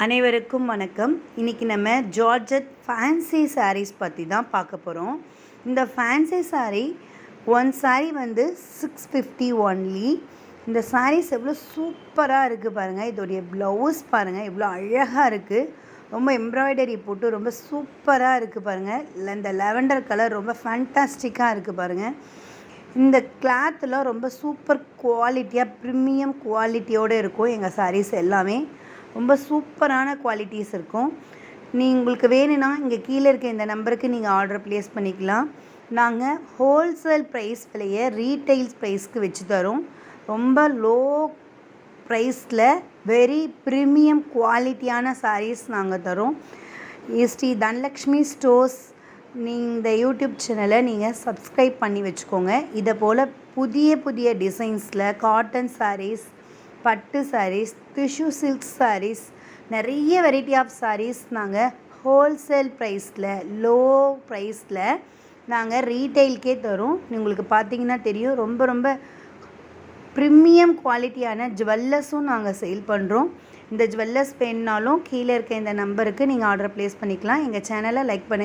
அனைவருக்கும் வணக்கம். இன்றைக்கி நம்ம ஜார்ஜெட் ஃபேன்சி சாரீஸ் பற்றி தான் பார்க்க போகிறோம். இந்த ஃபேன்சி சாரீ வந்து 650 ஒன்லி. இந்த சாரீஸ் எவ்வளோ சூப்பராக இருக்குது பாருங்கள். இதோடைய ப்ளவுஸ் பாருங்கள் எவ்வளோ அழகாக இருக்குது. ரொம்ப எம்ப்ராய்டரி போட்டு ரொம்ப சூப்பராக இருக்குது பாருங்கள். இந்த லெவண்டர் கலர் ரொம்ப ஃபேண்டாஸ்டிக்காக இருக்குது பாருங்கள். இந்த கிளாத்தில் ரொம்ப சூப்பர் குவாலிட்டியாக ப்ரீமியம் குவாலிட்டியோடு இருக்கும். எங்கள் சாரீஸ் எல்லாமே ரொம்ப சூப்பரான குவாலிட்டிஸ் இருக்கும். உங்களுக்கு வேணும்னா இங்கே கீழே இருக்க இந்த நம்பருக்கு நீங்கள் ஆர்டர் ப்ளேஸ் பண்ணிக்கலாம். நாங்கள் ஹோல்சேல் ப்ரைஸ் விலையை ரீட்டைல்ஸ் ப்ரைஸ்க்கு வச்சு தரோம். ரொம்ப லோ ப்ரைஸில் வெரி ப்ரீமியம் குவாலிட்டியான சாரீஸ் நாங்கள் தரோம். ஸ்ரீ தனலக்ஷ்மி ஸ்டோர்ஸ் இந்த யூடியூப் சேனலை நீங்கள் சப்ஸ்கிரைப் பண்ணி வச்சுக்கோங்க. இதை போல் புதிய புதிய டிசைன்ஸில் காட்டன் சாரீஸ், பட்டு சாரீஸ், டிஷ்யூ சில்க் சாரீஸ், நிறைய வெரைட்டி ஆஃப் சாரீஸ் நாங்கள் ஹோல்சேல் ப்ரைஸில் லோ ப்ரைஸில் நாங்கள் ரீட்டெயில்கே தரோம். உங்களுக்கு பார்த்தீங்கன்னா தெரியும், ரொம்ப ரொம்ப ப்ரீமியம் குவாலிட்டியான ஜுவல்லர்ஸும் நாங்கள் சேல் பண்ணுறோம். இந்த ஜுவல்லர்ஸ் வேணுனாலும் கீழே இருக்க இந்த நம்பருக்கு நீங்கள் ஆர்டர் ப்ளேஸ் பண்ணிக்கலாம். எங்கள் சேனலை லைக் பண்ணுங்கள்.